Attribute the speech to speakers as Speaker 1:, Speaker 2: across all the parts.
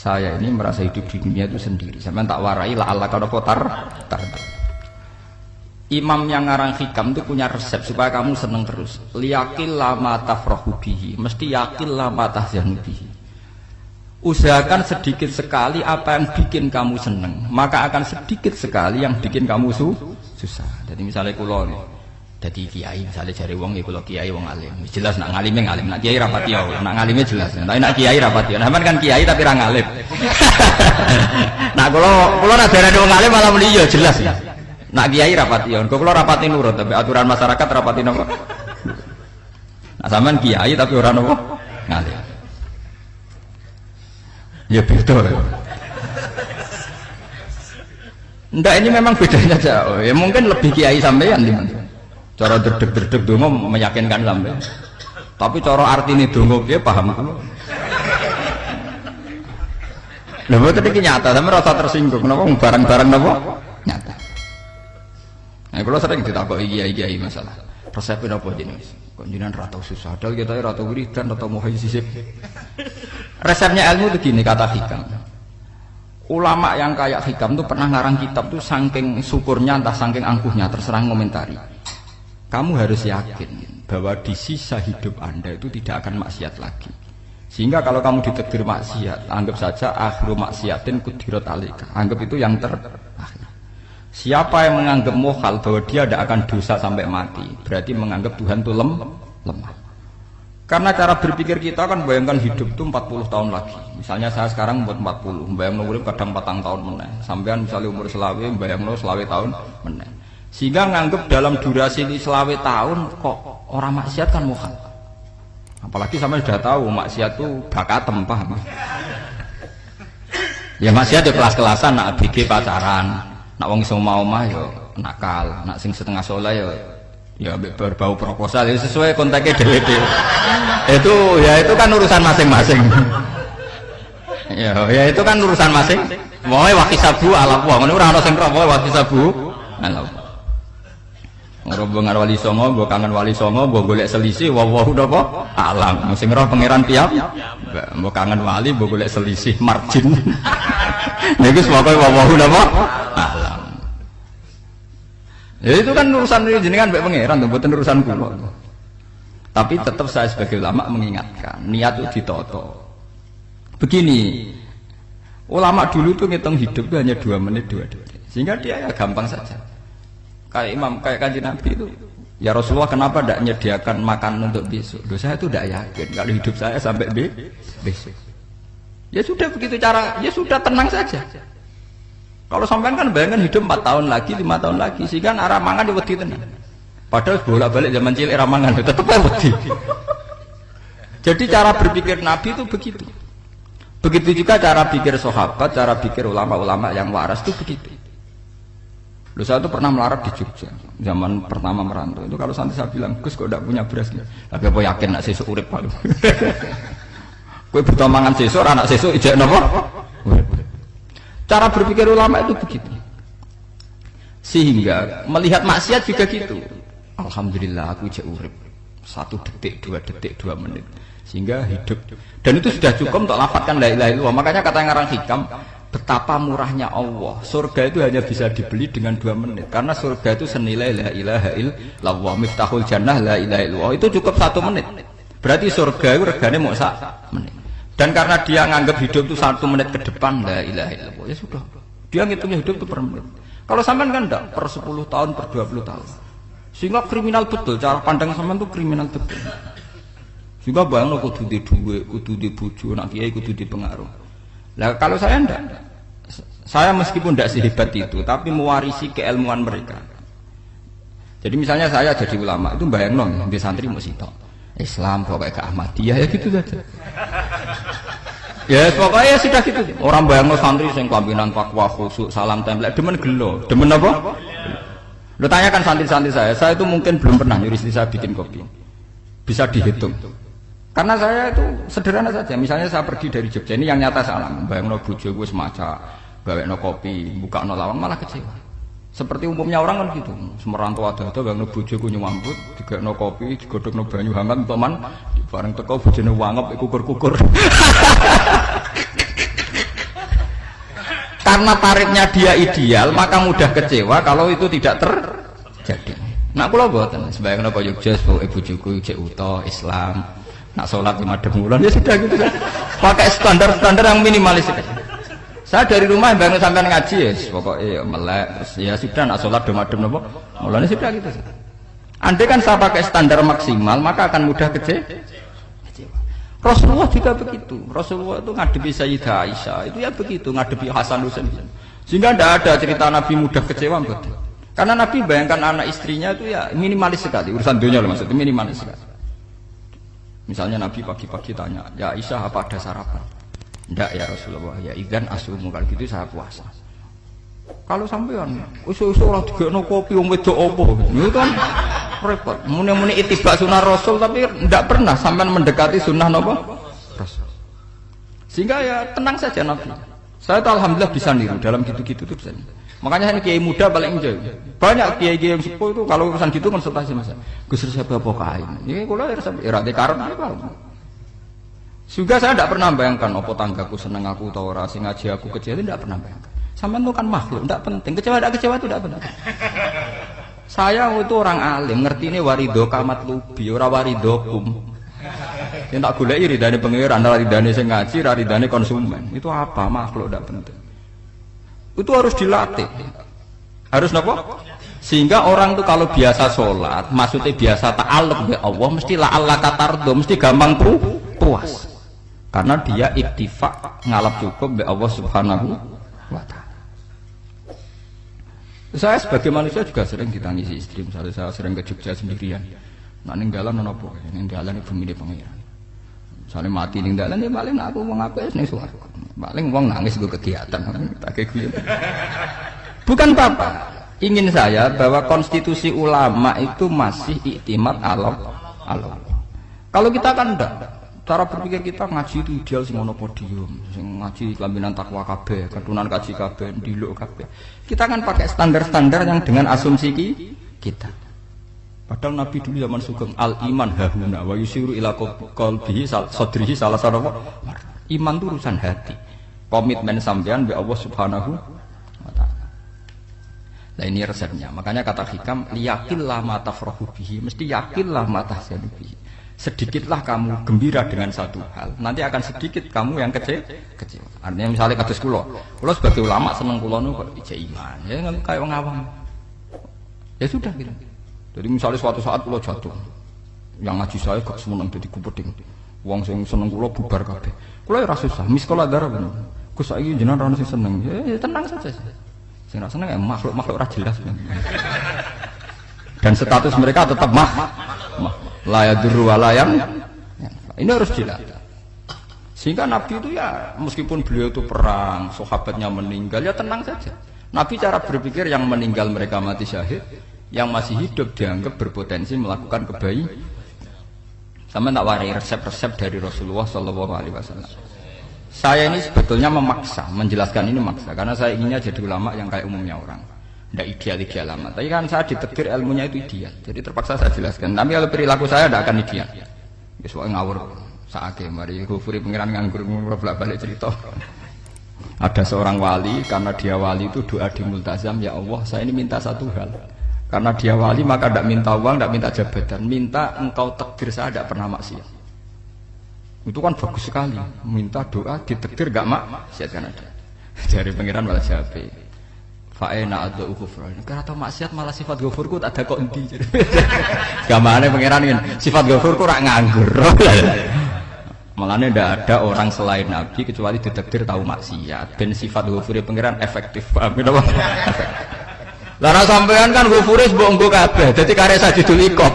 Speaker 1: saya ini merasa hidup di dunia itu sendiri. Sampeyan tak warai la Allah kalau kotar. Imam yang ngarang hikam itu punya resep supaya kamu seneng terus. Liyakil lama tafrahu bihi, mesti yakil lama tahzanu bihi. Usahakan sedikit sekali apa yang bikin kamu seneng, maka akan sedikit sekali yang bikin kamu susah. Jadi misalnya kulo jadi kiai, misalnya cari wong ya kulo kiai wong alim. Jelas nak ngalime ngalim, nak kiai rapati ya, nak ngalime jelas. Tapi nak kiai rapati ya. Nah, kan kiai tapi ra ngalim. Nah kulo nak darani wong alim malah muni ya jelas ya. Nak kiai rapati ya, kok rapati nurut tapi aturan masyarakat rapati napa? Nah sampean kiai tapi ora napa? Ngalim. Ya betul. Ndak ini memang bedanya jauh. Ya mungkin lebih kiai sampean di mana? Cara derdek-derdek donga meyakinkan sampean. Tapi cara artine donga piye paham kula. Lha mboten iki nyata, sampean rasa tersinggung napa barang-barang napa? Nyata. Nah, kalau sering ditakoki kiai-kiai masalah resepnya apa jenis? Kok jenengan ra tau susah, padahal kita ra tau wiridan, ra tau muhayyisib. Resepnya ilmu itu gini kata hikam. Ulama yang kayak hikam tuh pernah ngarang kitab tuh saking syukurnya entah saking angkuhnya terserah ngomentari. Kamu harus yakin bahwa di sisa hidup Anda itu tidak akan maksiat lagi. Sehingga kalau kamu ditakdir maksiat, anggap saja akhiru maksiatin kudirat alika. Anggap itu yang terakhir. Siapa yang menganggap mohal bahwa dia tidak akan dosa sampai mati, berarti menganggap Tuhan itu lemah. Karena cara berpikir kita kan bayangkan hidup itu 40 tahun lagi. Misalnya saya sekarang umur 40, bayangkan umur kadang 4 tahun meneh. Sampean misalnya umur selawe, bayangkan selawe tahun meneh. Sehingga nganggap dalam durasi ini selawe tahun kok orang maksiat kan mohal. Apalagi sampai sudah tahu maksiat itu bakatem, paham? Ya maksiat di kelas-kelasan, nak BG pacaran. Nak wong iso omah ya nakal, nak sing setengah soleh ya berbau proposal ya sesuai kontaknya dhewe-dhewe. Itu kan urusan masing-masing. ya itu kan urusan masing. Moe wakisabu ala wa, ngono ora ana sing roh wakisabu ala. Rombongan wali songo, mbok kangen wali songo, mbok golek selisih wawahu napa alam. Sing roh pangeran piyam. Mbok kangen wali, mbok golek selisih margin. Niku semoga wawahu napa alam. Ya itu kan urusan jenengan mbek pangeran, mboten urusan kula. Tapi tetap saya sebagai ulama mengingatkan, niat itu ditoto. Begini, ulama dulu tuh ngitung hidup itu hanya 2 menit 2 detik. Sehingga dia ya gampang saja. Kayak imam, kayak kanjeng Nabi itu, ya Rasulullah kenapa tidak menyediakan makan untuk besok? Loh, saya itu tidak yakin kalau hidup saya sampai besok. Ya sudah begitu cara, ya sudah tenang saja. Kalau sampean kan bayangkan hidup 4 tahun lagi, 5 tahun lagi, sehingga arah mangan di wedi tenan. Padahal bolak-balik zaman cilik arah mangan tetap wedi. Jadi cara berpikir Nabi itu begitu. Begitu juga cara pikir sahabat, cara pikir ulama-ulama yang waras itu begitu. Loh, saya itu pernah melarat di Jogja zaman pertama merantau. Itu kalau santri saya bilang, Gus kok tidak punya beras nih? Tapi apa yakin nak sesuk urip Pak? Kowe butuh mangan sesuk, anak sesuk ijek napa? Cara berpikir ulama itu begitu. Sehingga melihat maksiat juga gitu. Alhamdulillah aku ijek urip 1 detik, 2 detik, 2 menit. Sehingga hidup. Dan itu sudah cukup untuk lafadzkan la ilaha illallah. Makanya kata yang ngarang hikam, betapa murahnya Allah. Surga itu hanya bisa dibeli dengan 2 menit. Karena surga itu senilai la ilaha illallah. Miftahul jannah la ilaha illallah. Itu cukup 1 menit. Berarti surga itu regane mau 1 menit. Dan karena dia nganggap hidup itu 1 menit ke depan la ilaha illallah, ya sudah. Dia ngitungnya hidup itu per menit. Kalau sampean kan enggak, per 10 tahun, per 20 tahun. Sehingga kriminal betul, cara pandang sampean itu kriminal betul. Sehingga bayang kudu di duwe, kudu di bojo, nak kiai kudu di pengaruh. Nah kalau saya enggak, saya meskipun tidak sehebat itu, tapi mewarisi keilmuan mereka. Jadi misalnya saya jadi ulama, itu bayang non, di santri mau sitok. Islam pokoknya ke Ahmadiyah ya gitu saja. Ya pokoknya sudah gitu. Orang bayangno santri sing kelambinan takwa khusuk salam tempel demen gelo. Demen apa? Lu tanyakan santri-santri saya itu mungkin belum pernah nyuri istri saya bikin kopi. Bisa dihitung. Karena saya itu sederhana saja. Misalnya saya pergi dari Jogja ini yang nyata salam. Bayangno bojo gue semaca gawekno kopi, bukakno lawang malah kecewa. Seperti umumnya orang kan gitu. Semerantau ada bayangno bojoku nyuambut, digekno kopi, digodhogno banyu hangat teman, bareng teko bojone wangep kukur-kukur. karena tarifnya dia ideal maka mudah kecewa kalau itu tidak terjadi. Nak kula mboten sembahyang napa Yogya ibu bojoku cek uta Islam. Nak sholat 5 bulan ya sudah gitu. Pakai standar-standar yang minimalis. Saya dari rumah bangun sampai ngaji ya, pokoknya melek ya sudah nak sholat 5 napa. Mulane sudah gitu. Andai kan saya pakai standar maksimal maka akan mudah kecewa. Rasulullah juga begitu. Rasulullah itu ngadepi Sayyidah Aisyah itu ya begitu, ngadepi Hasan Husain. Sehingga tidak ada cerita Nabi mudah kecewa betul. Karena Nabi bayangkan anak istrinya itu ya minimalis sekali, urusan dunia loh maksudnya minimalis sekali. Misalnya Nabi pagi-pagi tanya, ya Aisyah apa ada sarapan? Tidak ya Rasulullah, ya idzan asumu, kalau gitu saya puasa. Kalau sampean usul-usul orang digekno kopi wong wedok apa gitu kan repot. Muni-muni itibak sunnah Rasul tapi tidak pernah sampean mendekati sunnah napa Rasul. Sehingga ya tenang saja Nabi. Saya tuh alhamdulillah bisa niru dalam gitu-gitu tuh bisa. Makanya ini kiai muda paling jauh. Banyak kiai-kiai yang sepuh itu kalau urusan gitu konsultasi Mas. Gus Resep apa kain. Ini kula ora karep apa. Juga saya tidak pernah bayangkan apa tanggaku seneng aku atau ora sing ngaji aku kecewa, tidak pernah bayangkan. Sampean itu kan makhluk, tidak penting. Kecewa tidak kecewa itu tidak penting. Saya itu orang alim, ngerti ini warido kamat lubi, ora waridokum. Yang tak goleki ridane pengiran, ridane sing ngaji, ridane konsumen. Itu apa? Makhluk tidak penting. Itu harus dilatih. Harus napa? Sehingga orang itu kalau biasa sholat, maksudnya biasa ta'alluq bi Allah, mesti la'allaka tardo, mesti gampang puas. Karena dia iktifak ngalap cukup bi Allah Subhanahu wa ta'ala. Saya sebagai manusia juga sering ditangisi istri, misalnya saya sering ke Jogja sendirian. Nak ning dalan ana apa? Ning dalan ibu milih pangeran. Misalnya mati ning dalan ya paling aku wong apik ning swarga. Paling wong nangis go kegiatan tak guyon. Bukan apa-apa. Ingin saya bahwa konstitusi ulama itu masih iktimat Allah. Kalau kita kan enggak. Cara berpikir kita ngaji itu ideal sing ono podium, sing ngaji kelaminan takwa kabeh, ketunan kaji kabeh, ndiluk kabeh. Kita kan pakai standar-standar yang dengan asumsi kita. Padahal Nabi dulu zaman sugeng al-iman hahuna wa yusiru ila qalbihi sadrihi salah satu iman itu urusan hati. Komitmen sampean be Allah Subhanahu wa taala. Nah ini resepnya. Makanya kata hikam liyaqillah ma tafrahu bihi, mesti yakinlah ma tahzanu bihi. Sedikitlah kamu gembira dengan satu hal, nanti akan sedikit kamu yang kecewa. Artinya misalnya kados kula sebagai ulama seneng kula niku kok ijek iman, ya kayak wong awam. Ya sudah gitu. Jadi misalnya suatu saat kula jatuh, yang ngaji saya gak semeneng dadi kupeding. Wong sing seneng kula bubar kabeh. Kula ya ora susah, miskola darah bener. Gus saiki jenengan ora sing seneng. Ya tenang saja. Sing ora seneng ya makhluk-makhluk ora jelas. Dan status mereka tetap la yadurru wa la yang ini harus jelas. Sehingga Nabi itu ya meskipun beliau itu perang, sahabatnya meninggal ya tenang saja. Nabi cara berpikir yang meninggal mereka mati syahid, yang masih hidup dianggap berpotensi melakukan kebaikan. Sama tak warai resep-resep dari Rasulullah Shallallahu Alaihi Wasallam. Saya ini sebetulnya memaksa, menjelaskan ini memaksa karena saya inginnya jadi ulama yang kayak umumnya orang. Tidak ideal amat. Tapi kan saya ditekdir ilmunya itu ideal. Jadi terpaksa saya jelaskan. Tapi kalau perilaku saya tidak akan ideal. Soalnya ngawur. Saake mari Ghafuri pengiran nganggur bolak-balik cerita. Ada seorang wali karena dia wali itu doa di multazam, ya Allah saya ini minta satu hal. Karena dia wali maka tidak minta uang, tidak minta jabatan, minta engkau takdir saya tidak pernah maksiat. Itu kan bagus sekali. Minta doa ditakdir gak maksiat kan ada. Dari pengiran malah jawab. Fa'ena adau ghufran. Karena tahu maksiat malah sifat ghafurku tak ada kok endi. Gamane pangeran kan sifat ghafurku rak nganggur. Malahnya ndak ada orang selain Nabi kecuali ditakdir tahu maksiat. Ben sifat ghafure pangeran efektif. Paham napa? Lah nek sampean kan ghafure mbok nggo kabeh. Dadi karek sajidul iqab.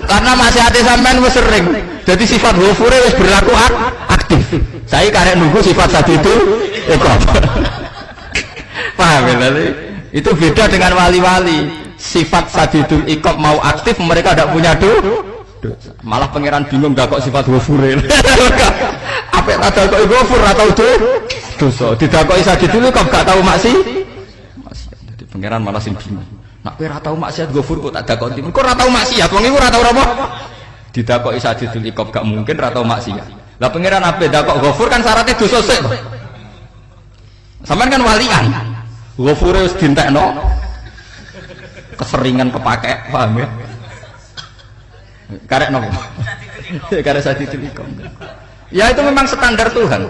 Speaker 1: Karena maksiate sampean wis sering. Jadi sifat ghafure wis berlaku aktif. Saya karek nunggu sifat sajidul iqab. Paham ya? Itu beda dengan wali-wali. Sifat sadidul iqab mau aktif mereka tidak punya dosa. Malah pangeran bingung gak kok sifat ghafure. Apa ada kok ghafur atau dosa. Didakoki sadidul iqab gak tahu maksiat. Jadi pangeran malah sing bingung. Nak kowe ora tau maksiat ghafur kok tak dakoki. Kok ora tau maksiat wong iku ora tau apa? Didakoki sadidul iqab gak mungkin ora tau maksiat. Lah pangeran ape dak kok Ghafur kan syaratnya dosa sik. Sampean kan walian. Ghafure wis dintekno. Keseringan kepake, paham ya? Karek nopo? Karek sadidilikum. Ya itu memang standar Tuhan.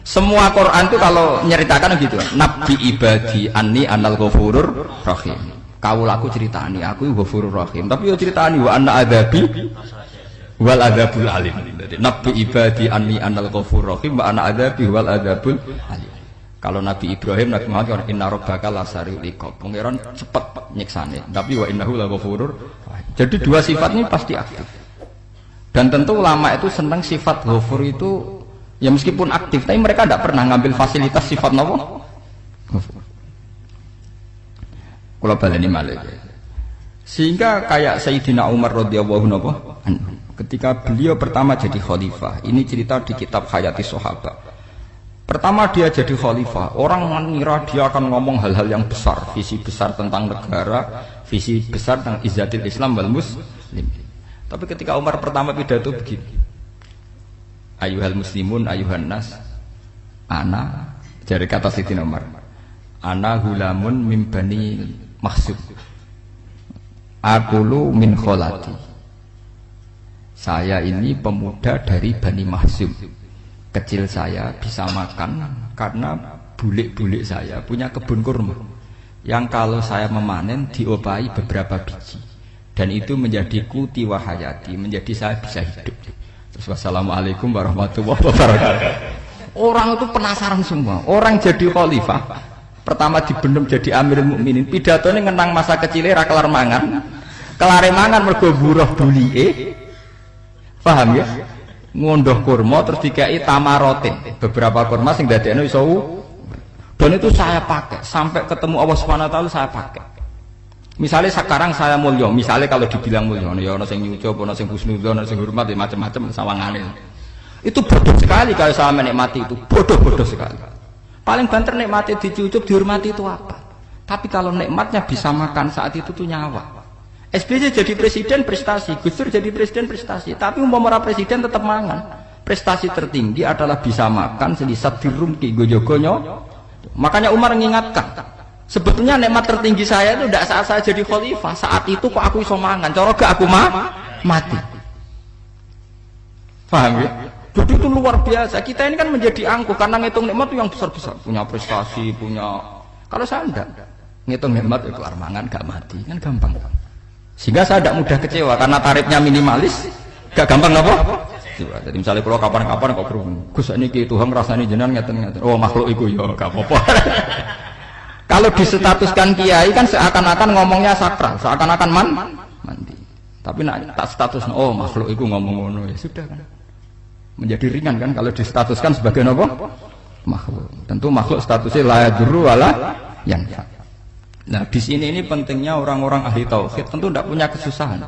Speaker 1: Semua Quran itu kalau nyeritakan gitu. Nabi ibadi anni anal ghafurur rahim. Kaulaku ceritani aku ghafurur rahim. Tapi yo ceritani wa anna adzabi wal adzabul alim. Jadi Nabi ibadi anni anal ghafurur rahim wa anna adzabi wal adzabul alim. Kalau Nabi Ibrahim, Nabi Muhammad inna rabbaka lasariul iqab. Pangeran cepat nyiksane. Tapi wa innahu laghafurur. Jadi dua sifat ini pasti aktif. Dan tentu ulama itu senang sifat ghafur itu ya meskipun aktif, tapi mereka tidak pernah ngambil fasilitas sifat nopo. Kalau baleni malih. Sehingga kayak Sayyidina Umar radhiyallahu anhu ketika beliau pertama jadi khalifah, ini cerita di kitab Hayati Sahabat. Pertama dia jadi khalifah, orang mengira dia akan ngomong hal-hal yang besar, visi besar tentang negara, visi besar tentang izzatil Islam wal muslim. Tapi ketika Umar pertama pidato begini, ayuhal muslimun ayuhan nas, ana, dari kata Sayyidina Umar, ana hulamun min bani Makhzum, akulu min kholati. Saya ini pemuda dari Bani Makhzum. Kecil saya bisa makan karena bulik-bulik saya punya kebun kurma yang kalau saya memanen diopahi beberapa biji dan itu menjadi kuti wahayati, menjadi saya bisa hidup. Terus wassalamualaikum warahmatullahi wabarakatuh. Orang itu penasaran semua. Orang jadi khalifah pertama dibenem jadi Amirul Mukminin, pidatonya ngenang masa kecilnya ra kelar mangan, kelare mangan mergo buruh bulike, paham ya? Ngondoh kurma terus dikai tamarotin, beberapa kurma sing dadekno iso. Dan itu saya pakai sampai ketemu Allah Subhanahu wa taala saya pakai. Misalnya sekarang saya mulya, misalnya kalau dibilang mulya, ya ana sing nyucup, ana sing husnudzon, ana sing hormat, ya macam-macam sawangane. Itu bodoh sekali kalau saya menikmati itu, bodoh sekali. Paling banter nikmati dicucup, dihormati itu apa? Tapi kalau nikmatnya bisa makan saat itu tuh nyawa. SBY jadi presiden prestasi, Gus Dur jadi presiden prestasi, tapi umpama presiden tetap mangan. Prestasi tertinggi adalah bisa makan selisat dirumki gojogonyo. Makanya Umar mengingatkan, sebetulnya nikmat tertinggi saya itu tidak saat saya jadi khalifah, saat itu kok aku iso mangan, cara gak aku mati. Paham ya? Jadi itu luar biasa. Kita ini kan menjadi angkuh karena ngitung nikmat itu yang besar-besar, punya prestasi, punya. Kalau saya enggak ngitung nikmat itu kelar mangan gak mati, kan gampang. Sehingga saya tidak mudah kecewa karena tarifnya minimalis, gak gampang apa? Jadi misalnya kalau kapan-kapan kok berhubung, Gus ini Tuhan rasanya jenengan ngeten-ngeten. Oh makhluk itu ya gak apa-apa. Kalau disetatuskan kiai kan seakan-akan ngomongnya sakral, seakan-akan mandi. Tapi tak status, oh makhluk itu ngomong ngono ya sudah kan. Menjadi ringan kan kalau distatuskan sebagai apa? Makhluk. Tentu makhluk statusnya la yadurru wala yanfa. Nah di sini ini pentingnya orang-orang ahli tauhid tentu tidak punya kesusahan.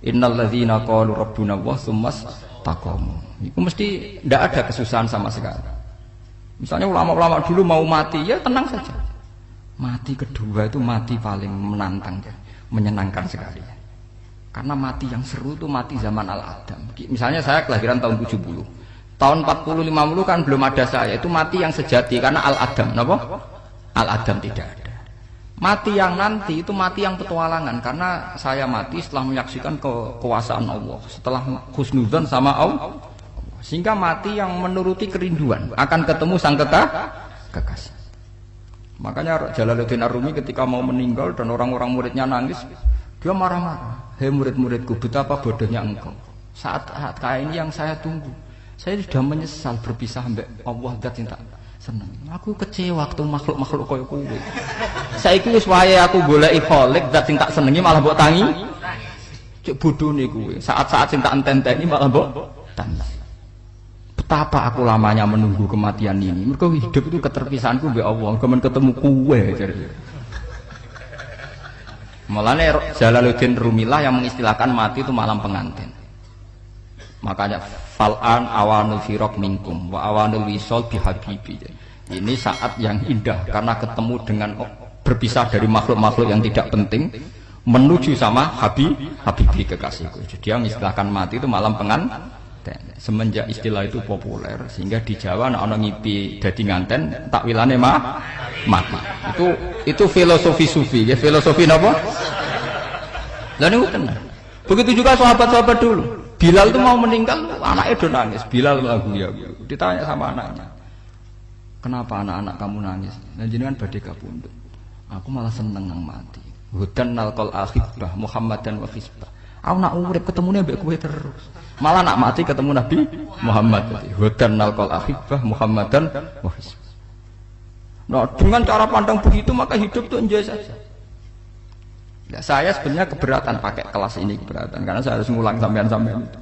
Speaker 1: Innalladzina qalu rabbuna Allah tsummas taqamu. Itu mesti tidak ada kesusahan sama sekali. Misalnya ulama-ulama dulu mau mati ya tenang saja. Mati kedua itu mati paling menantang, menyenangkan sekali. Karena mati yang seru itu mati zaman Al-Adam. Misalnya saya kelahiran tahun 70. Tahun 40-50 kan belum ada saya. Itu mati yang sejati karena Al-Adam. Kenapa? Al-Adam tidak ada. Mati yang nanti itu mati yang petualangan. Karena saya mati setelah menyaksikan kekuasaan Allah. Setelah husnudzon sama Allah. Sehingga mati yang menuruti kerinduan. Akan ketemu sang kekasih. Makanya Jalaluddin Ar-Rumi ketika mau meninggal dan orang-orang muridnya nangis, dia marah-marah. Hei murid-muridku, betapa bodohnya engkau. Saat kayak ini yang saya tunggu. Saya sudah menyesal berpisah sampai Allah zat cinta seneng. Aku kecewa waktu makhluk-makhluk kaya kowe. Saiki wis wayahe aku goleki Khalik zat sing tak senengi malah mbok tangi. Cek bodhone kowe. Saat-saat sing tak enteni malah mbok tangi. Betapa aku lamanya menunggu kematian ini. Mergo hidup itu keterpisahanku mbek Allah, kemen ketemu kowe jare. Mulane Jalaluddin Rumilah yang mengistilahkan mati itu malam pengantin. Makanya fal'an awanul firaq minkum wa awanul wisol bihabibi. Ini saat yang indah karena ketemu dengan berpisah dari makhluk-makhluk yang tidak penting menuju sama habibi kekasihku. Jadi yang mengistilahkan mati itu malam pengantin. Semenjak istilah itu populer sehingga di Jawa ana ngipi dadi nganten takwilane mati. Itu filosofi sufi, ya filosofi napa? Lah niku tenan. Begitu juga sahabat-sahabat dulu. Bilal itu mau meninggal, anaknya do nangis. Bilal lagu ya. Ditanya sama anaknya, "Kenapa anak-anak kamu nangis?" Nah jenengan badhe kapundhut. Aku malah seneng nang mati. Hudan nalqal akhibah Muhammadan wa hisbah. Aku nak urip ketemune mbek kowe terus. Malah nak mati ketemu Nabi Muhammad. Hudan nalqal akhibah Muhammadan wa hisbah. Nah, dengan cara pandang begitu maka hidup itu enjoy saja. Ya, saya sebenarnya keberatan pakai kelas ini, keberatan karena saya harus ngulang sampean-sampean itu.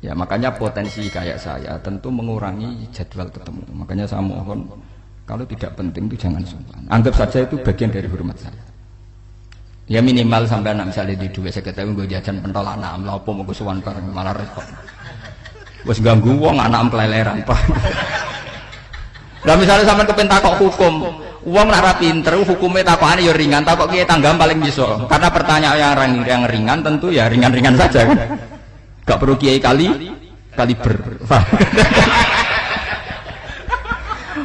Speaker 1: Ya makanya potensi kayak saya tentu mengurangi jadwal ketemu. Makanya saya mohon kalau tidak penting itu jangan sungkan. Anggap saja itu bagian dari hormat saya. Ya minimal sampai anak misalnya di dua saya ketahui gue jajan pentolan enam, lah apa mau gue suwan bareng malah repot. Bos ganggu wong anak keleleran pak. Lah misalnya sampai kepen takok hukum, wong nak pinter hukumnya takokane ya ringan, takok kiye tanggam paling iso. Karena pertanyaan yang ringan tentu ya ringan-ringan saja kan. Gak perlu kiai kaliber.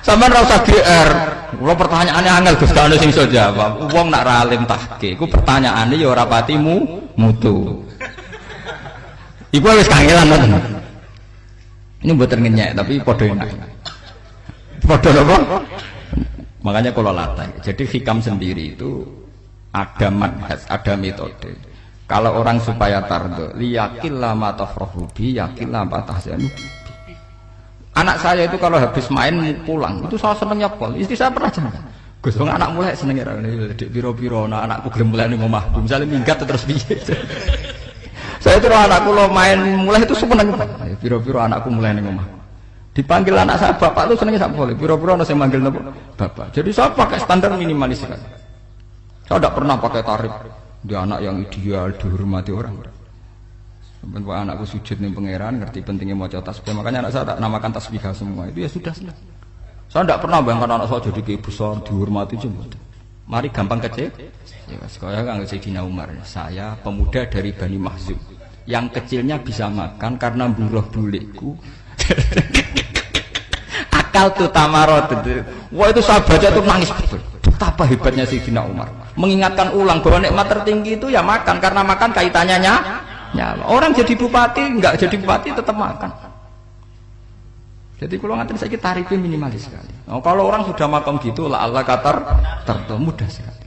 Speaker 1: Sampeyan ora usah GR. Kula pertanyaannya angel Gus gak ono sing iso jawab. Wong nak ra alim tahke, iku pertanyaane ya ora pati mutu. Iku wis kangelan ngoten. Ini mboten ngenyek tapi padha enak. Padha napa? Makanya kalau latih. Jadi hikam sendiri itu ada manhaj, ada metode. Kalau orang supaya tardo, liyakil lama tafrohubi, yakil lama tahzanu. Anak saya itu kalau habis main pulang, itu saya senengnya pol. Istri saya pernah jangan. Gus, anak mulai senengnya dek biro-biro, anakku gelem mulai nih ngomah. Misalnya minggat terus piye. Saya itu anakku lo main mulai itu seneng. Biro-biro anakku mulai nih ngomah. Dipanggil anak saya bapak itu senengnya sak boleh. Biro-biro saya manggil bapak. Jadi saya pakai standar minimalis kan. Saya tidak pernah pakai tarif. Dia anak yang ideal dihormati orang. Sampai anakku sujud nih pangeran, ngerti pentingnya mau tasbih. Makanya anak saya tak namakan tasbihah semua. Itu ya sudah. Saya tidak pernah bayangkan anak saya jadi kayak besar dihormati cuma. Mari gampang kecil. Ya sekolah kan Sayyidina Umar. Saya pemuda dari Bani Mahzum. Yang kecilnya bisa makan karena buruh bulikku. Akal tuh tamarot. Wah itu saya baca tuh nangis betul. Betapa hebatnya Sayyidina Umar. Mengingatkan ulang bahwa nikmat tertinggi itu ya makan karena makan kaitannya nyala. Orang jadi bupati enggak jadi bupati tetap makan. Jadi kalau ngatain saya tarifnya minimalis sekali. Nah, kalau orang sudah makan gitu lah Allah katar mudah sekali.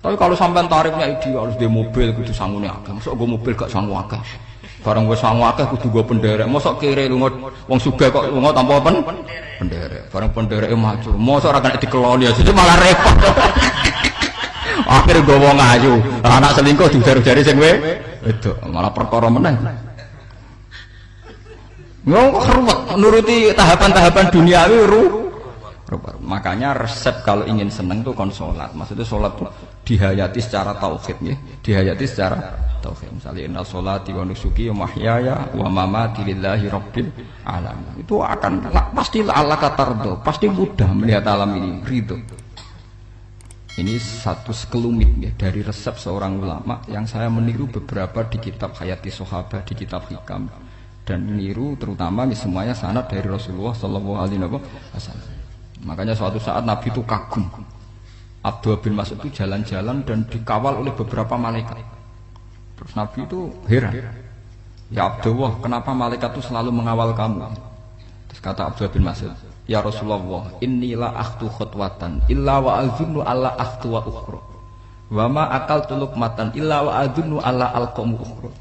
Speaker 1: Tapi kalau sampai tarifnya ideal harus di mobil kudu sangune akeh. Mosok gue mobil gak sangu akeh. Barang gue sangu akeh kudu gue penderek. Mosok kere lunga wong sugih kok lunga tanpa penderek. Barang pendereke maju. Mosok ora kena dikeloni jadi malah repot. Akhirnya gue wong ayu, anak selingkuh diujar-ujari sing itu malah perkara meneh. Ruwet nuruti tahapan-tahapan duniawi Makanya resep kalau ingin seneng tuh kon sholat. Maksudnya sholat tuh dihayati secara tauhid ya. Dihayati secara tauhid. Misalnya inna sholati wa nusuki wa mahyaya wa mamati lillahi rabbil alamin. Itu akan pasti Allah katardo, pasti mudah melihat alam ini ridho. Ini satu sekelumit ya, dari resep seorang ulama yang saya meniru beberapa di kitab Hayati Sahabat, di kitab Hikam, dan meniru terutama semuanya sanad dari Rasulullah Shallallahu Alaihi Wasallam. Makanya suatu saat Nabi itu kagum. Abdullah bin Mas'ud itu jalan-jalan dan dikawal oleh beberapa malaikat. Terus Nabi itu heran. Ya Abdullah, kenapa malaikat itu selalu mengawal kamu? Terus kata Abdullah bin Mas'ud, ya Rasulullah, inilah akhtu khutwatan illa wa azunnu alla akhtu wa ukhra wa ma akaltu luqmatan illa wa azunnu alla alqamu ukhra.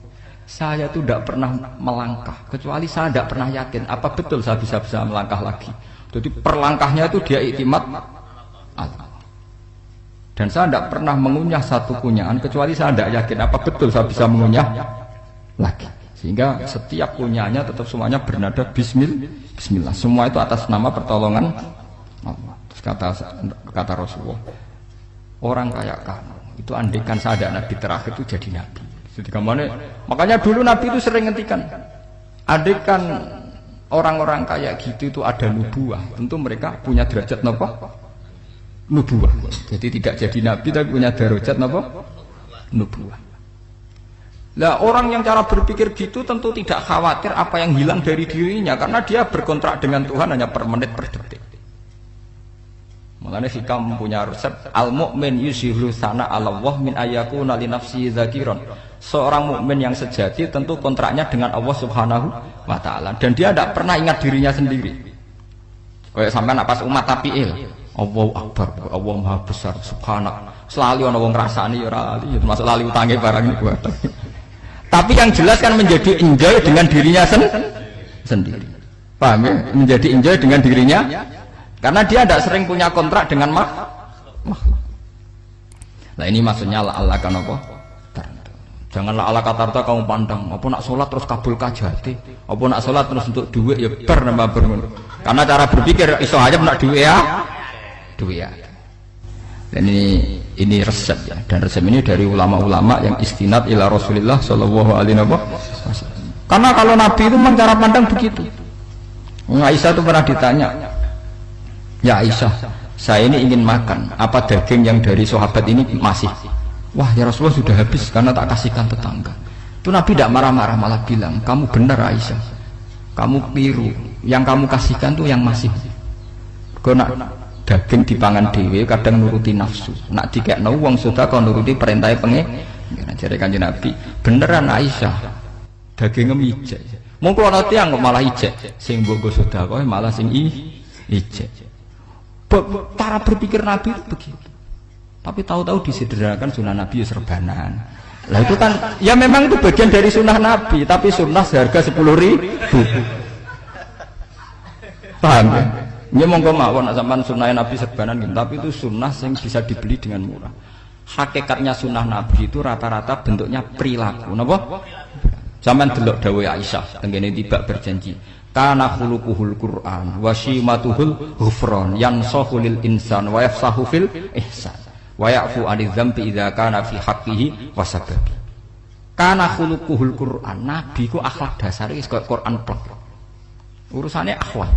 Speaker 1: Saya itu tidak pernah melangkah kecuali saya tidak pernah yakin apa betul saya bisa melangkah lagi. Jadi perlangkahnya itu dia iktimat Allah. Dan saya tidak pernah mengunyah satu kunyahan kecuali saya tidak yakin apa betul saya bisa mengunyah lagi. Sehingga setiap kunyahannya tetap semuanya bernada Bismillah. Semua itu atas nama pertolongan Allah. Terus kata Rasulullah, orang kayak kamu itu andekan saya ada nabi terakhir itu jadi nabi. Jadi makanya dulu Nabi itu sering ngendikan, andekan orang-orang kayak gitu itu ada nubuah, tentu mereka punya derajat nubuah. Jadi tidak jadi nabi tapi punya derajat nubuah. Lah orang yang cara berpikir gitu tentu tidak khawatir apa yang hilang dari dirinya karena dia berkontrak dengan Tuhan hanya per menit per detik. Makanya hikam punya resep al-mu'min yusiru sana Allah min ayakuna li nafsi dzakiron. Seorang mukmin yang sejati tentu kontraknya dengan Allah Subhanahu wa taala dan dia tidak pernah ingat dirinya sendiri. Kayak sampean pas umat tapiil, Allahu Akbar, Allah Maha Besar, subhanak. Selalu ana wong ngrasani ya ora lali, termasuk lali utange barang niku. Tapi yang jelas kan menjadi enjoy dengan dirinya sendiri. Paham ya? Menjadi enjoy dengan dirinya karena dia tidak sering punya kontrak dengan makhluk. Nah ini maksudnya Allah kan apa? Janganlah Allah kata kamu pandang, apa nak sholat terus kabul kajati, apa nak sholat terus untuk duit ya nambah bermun. Karena cara berpikir iso aja nak duit ya. Dan ini resep ya, dan resep ini dari ulama-ulama yang istinad ila Rasulullah Shallallahu Alaihi Wasallam. Karena kalau Nabi itu memang cara pandang begitu. Aisyah itu pernah ditanya, ya Aisyah, saya ini ingin makan, apa daging yang dari sahabat ini masih? Wah ya Rasulullah sudah habis karena tak kasihkan tetangga. Itu Nabi tidak marah-marah, malah bilang, kamu benar Aisyah, kamu keliru, yang kamu kasihkan tuh yang masih. Karena daging dipangan dewe kadang nuruti nafsu, nak dikekno wong sudah kau nuruti perintah pengen. Jadi Kanjeng Nabi beneran Aisyah daging ijek. Mung kula nanti yang malah ijek, sing mbok sudah kau malah sing ijek. Cara berpikir Nabi itu begitu. Tapi tahu-tahu disederhanakan sunnah Nabi ya serbanan. Lah itu kan ya memang itu bagian dari sunnah Nabi, tapi sunnah seharga 10.000. Paham ya? Ya monggo mawon nak sampean sunnah Nabi serbanan gitu, tapi itu sunnah yang bisa dibeli dengan murah. Hakikatnya sunnah Nabi itu rata-rata bentuknya perilaku. Napa? Sampean delok dawuh Aisyah tengene tiba berjanji. Kana khuluquhul Qur'an wa shimatuhul ghufran yansahu lil insan wa yafsahu fil ihsan wa ya'fu 'anil dzambi idza kana fi haqqihi wa sababi. Kana khuluquhul Qur'an, Nabi ku akhlak dasare wis kaya Quran plek. Urusane akhwat.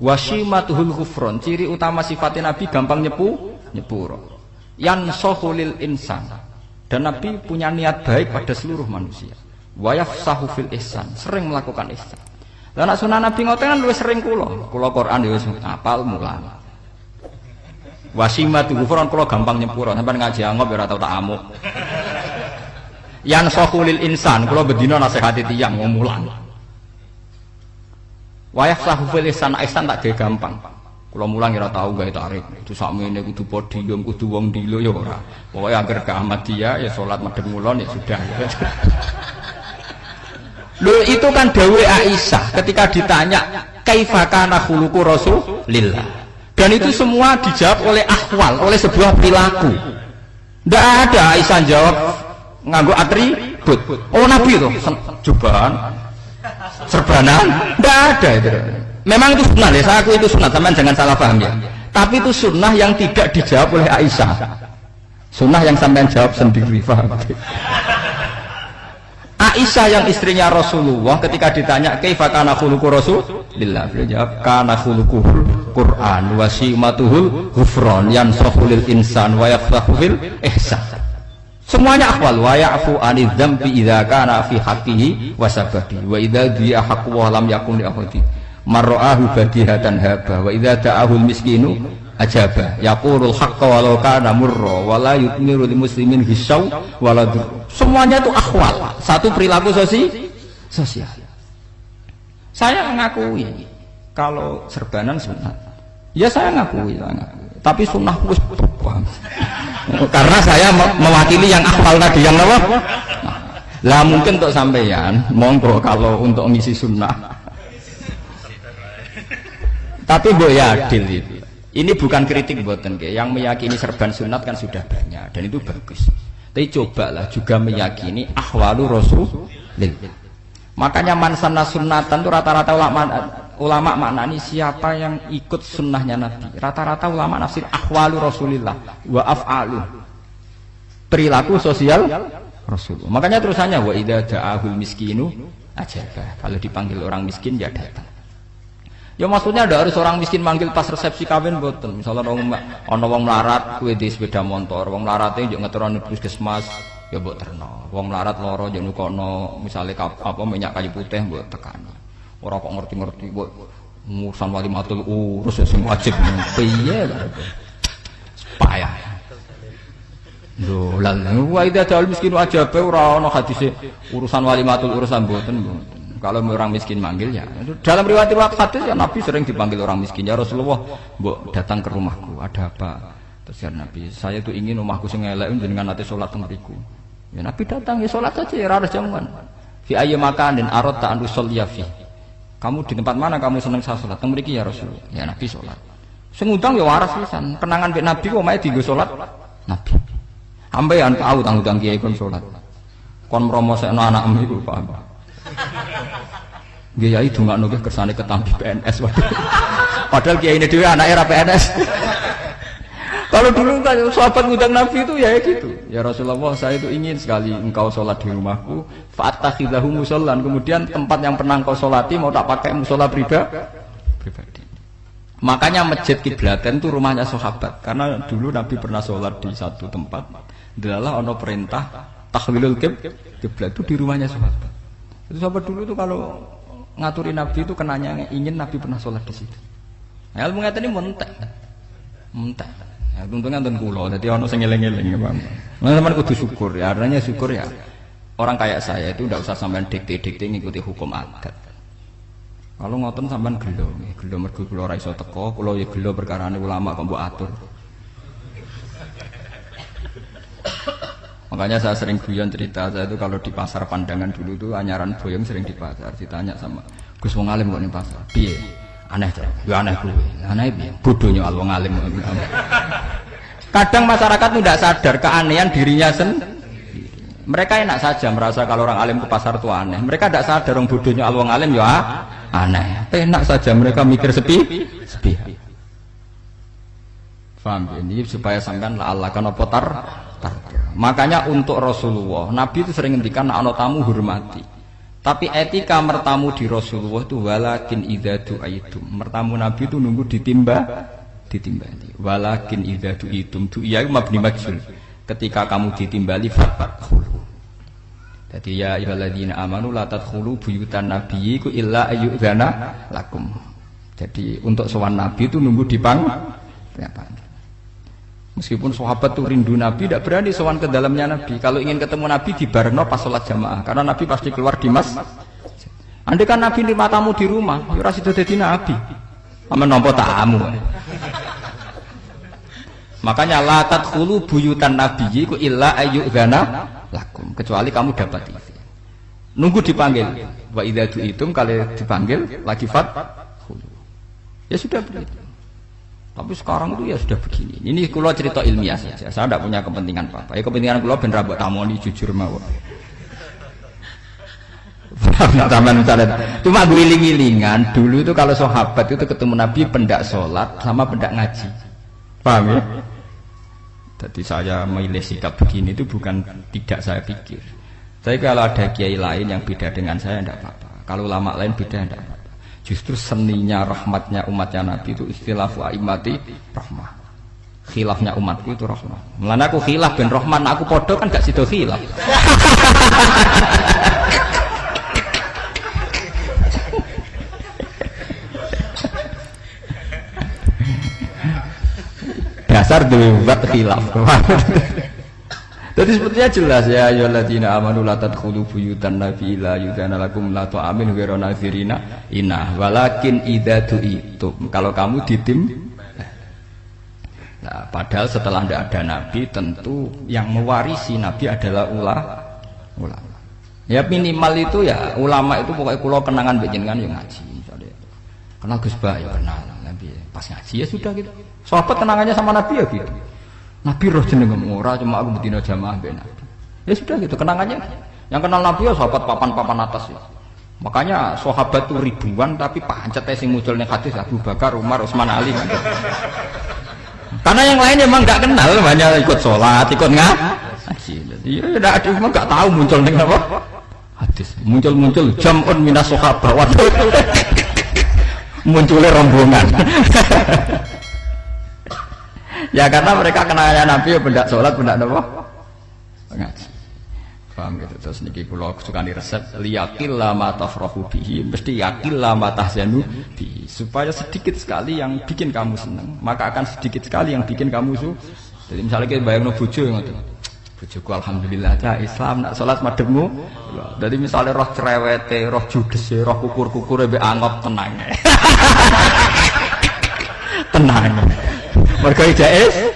Speaker 1: Wa shimatuhul ghufran, ciri utama sifatnya Nabi gampang nyepuro. Yansahu lil insan. Dan Nabi punya niat baik pada seluruh manusia. Wa yafsahu fil ihsan, sering melakukan ihsan. Lah nek sunah Nabi ngoten kan luwih sering kula Quran ya wis hafal mulang. Wasimatu ghufran kula gampang nyepuro, sampeyan ngaji angop ya ora tau tak amuk. Yang sahulil insan kula bedina nasihati tiyang mulang. Wayah sahufil ihsan tak gawe gampang. Kula mulang ya ora tau gawe tarik. Itu sakmene kudu podium, kudu wong dilo ya ora. Pokoke anggere ke Ahmadiyah ya salat madhep ngulon ya sudah. Loh itu kan dawuh Aisyah ketika ditanya kaifa kana khuluqu Rasulillah. Dan itu semua dijawab oleh ahwal, oleh sebuah perilaku. Tidak ada Aisyah jawab nganggo atribut. Oh Nabi itu jubahan, serbanan, tidak ada itu. Memang itu sunnah ya, saya aku itu sunnah, teman jangan salah paham ya. Tapi itu sunnah yang tidak dijawab oleh Aisyah. Sunnah yang sampean jawab sendiri, paham? Aisyah yang istrinya Rasulullah ketika ditanya kaifa kana khuluqu Rasulillah, beliau jawab kana khuluquhul Qur'an wa simatuhul ghufran yansahu lil insan wa yafsahu fil ihsan. Semuanya akhwal wa ya'fu 'anil dzambi idza kana fi haqqihi wa sababi wa idza di'a haqqu wa lam yakun li ahadi marra'ahu badihatan haba wa idza da'ahu al miskinu ajaba yaqulul haqqa walau kana murra wa la yutmiru lil muslimin hisaw wala dur. Semuanya itu akhwal, satu perilaku sosial. Saya mengakui kalau serbanan sunat, ya saya ngakui. Tapi sunnah wis karena saya mewakili yang akhwal tadi yang apa? Lah mungkin untuk sampeyan, monggo kalau untuk ngisi sunnah. Tapi mbok ya adil itu. Ini bukan kritik mboten nggih. Yang meyakini serban sunat kan sudah banyak dan itu bagus. Tapi cobalah juga meyakini ahwalu Rasulillah. Makanya mansana sunnatan itu rata-rata ulama maknani siapa yang ikut sunnahnya Nabi. Rata-rata ulama nafsir ahwalu Rasulillah wa af'alu, perilaku sosial Rasulullah. Makanya terusannya wa idza da'ahul miskinu ajaba. Kalau dipanggil orang miskin ya datang. Ya maksudnya ada harus orang miskin manggil pas resepsi kawin boten. Misalnya ono wong melarat kuwi di sepeda motor, wong melarate yo ngeteroni puskesmas ya mbok terno. Wong melarat lara yo nukono misale apa minyak kayu putih mbok tekani. Ora kok ngerti-ngerti mbok urusan walimatul urus sing wajib piye lho. Payah. Lho, lan wa idza dal miskin ajabe ora ana hadise urusan walimatul urusan mboten. Kalau orang miskin manggil ya. Dalam riwayat hadis ya Nabi sering dipanggil orang miskin. Ya Rasulullah, mbok datang ke rumahku, ada apa? Terus ya Nabi, saya tuh ingin rumahku sing elek jenengan nate salat teng mriku. Ya Nabi datang ya salat saja ya ora jamuan. Fi ayyi makanin aradta an usolliya fi. Kamu di tempat mana kamu seneng saya salat? Teng mriki ya Rasulullah. Ya Nabi salat. Sing ngundang ya waras pisan. Kenangan mbek Nabi kok mae dienggo salat Nabi. Ambean tahu tanggung kiai kon salat. Kon mromosekno anakmu iku paham. Kiai dongakno nggih kersane ketampi PNS waduh. Padahal kiai ini dhewe anake ra PNS. Kalau dulu kan sahabat ngundang Nabi itu ya gitu. Ya Rasulullah, saya itu ingin sekali engkau sholat di rumahku. Fa'attakhidhahu musallan. Kemudian tempat yang pernah engkau sholati mau tak pakai musola pribadi. Makanya masjid Kiblaten itu rumahnya sahabat. Karena dulu Nabi pernah sholat di satu tempat. Adalah ono perintah tahlilul kiblat itu di rumahnya sahabat. Itu sahabat dulu itu kalau ngaturin Nabi itu kenanya ingin Nabi pernah sholat di situ. Nah, ilmu ngeten ini mentek. Ya, untungnya nonton kulo, jadi ono sing eling-eling ya Pak. Nah, teman kudu syukur ya, artinya syukur ya. Orang kayak saya itu tidak usah sampean dikte-dikte ngikuti hukum adat. Kalau ngoten sampean gelo mergo kula ora iso teko, kula ya gelo perkarane ulama kok mbok atur. Makanya saya sering guyon cerita saya itu kalau di pasar Pandangan dulu tuh anyaran boyong sering di pasar ditanya sama Gus wong alim kok ning pasar. Piye? Aneh tuh, ya aneh kuwi. Aneh piye? Bodohnya wong alim. Kadang masyarakat itu tidak sadar keanehan dirinya sendiri. Mereka enak saja merasa kalau orang alim ke pasar itu aneh. Mereka tidak sadar orang bodohnya wong alim ya aneh. Enak saja mereka mikir sepi. Paham ini supaya sampean la Allah kan apa tar. Makanya untuk Rasulullah, Nabi itu sering ngendikan ana tamu hormati. Tapi etika mertamu di Rasulullah itu walakin idza du'aitum. Mertamu Nabi itu nunggu ditimbali. Walakin idza du'itum du'iya mabni majhul. Ketika kamu ditimbali fadkhulu. Jadi ya ayyuhalladzina amanu la tadkhulu buyutan nabiyyi illa ayyudzana lakum. Jadi untuk sowan Nabi itu nunggu meskipun sahabat itu rindu Nabi, tidak berani sowan ke dalamnya Nabi. Kalau ingin ketemu Nabi di barno pas sholat jamaah, karena Nabi pasti keluar di masjid. Andai kan Nabi nerima tamu di rumah, ya ora sida dadi Nabi. Amen nampa tamu. Makanya la tadkhulu buyutan nabiyyi ku illa ayyudzana lakum, kecuali kamu dapat izin. Nunggu dipanggil. Wa idza du'itum kalau dipanggil lagi fadkhulu. Ya sudah begitu. Tapi sekarang itu ya sudah begini. Ini kulo cerita ilmiah saja. Saya tidak punya kepentingan apa-apa. Ya kepentingan kulo ben rabok tamoni jujur mawon. Cuma guling-gilingan dulu itu kalau sahabat itu ketemu Nabi pendak sholat sama pendak ngaji. Paham ya? Jadi saya memilih sikap begini itu bukan tidak saya pikir. Tapi kalau ada kiai lain yang beda dengan saya tidak apa-apa. Kalau ulama lain beda tidak apa-apa. Justru seninya rahmatnya umatnya Nabi itu istilafu aimati rahmah. Khilafnya umatku itu rahmah. Mulane aku khilaf ben rahman, aku podo kan gak sido khilaf. Dasar duwe buat khilaf. Jadi sebetulnya jelas ya ayyuhalladzina amanu la tadkhulu buyutan nabi la yudana lakum la ta'amin ghairu nazirina inna walakin idza du'itum. Kalau kamu nah, padahal setelah tidak ada nabi tentu yang mewarisi nabi adalah ulama. Ya minimal itu ya ulama itu pokoknya kula kenangan panjenengan yang ngaji. Misalnya kenal Gus Bah ya kenal nabi pas ngaji ya sudah gitu. Sahabat kenangannya sama nabi ya gitu. Nabi roh jeneng ora cuma aku betina jamaah mbek Nabi. Ya sudah gitu kenangannya. Yang kenal Nabi ya sahabat papan-papan atas ya. Makanya sahabat itu ribuan tapi pancet sing muncul ning hadis Abu Bakar, Umar, Utsman, Ali. Karena yang lain memang enggak kenal, hanya ikut sholat, ikut ngaji. Jadi ya enggak ada memang enggak tahu muncul ning apa? Hadis. Muncul jam'un minas sahabat. Munculnya rombongan. Ya karena mereka kenalnya Nabi ya pendak sholat, pendak apa? Ngaji. Paham gitu. Terus niki kula sukani resep liyaqil ma tafrahu bihi, mesti yaqil ma tahzanu bihi. Supaya sedikit sekali yang bikin kamu senang, maka akan sedikit sekali yang bikin kamu Jadi misalnya kita bayangno bojo ngoten. Bojoku alhamdulillah ta Islam nak salat madhepmu. Jadi misalnya roh cerewete, roh judese, roh kukur-kukure mbek angop tenang. Tenang. Mergo jais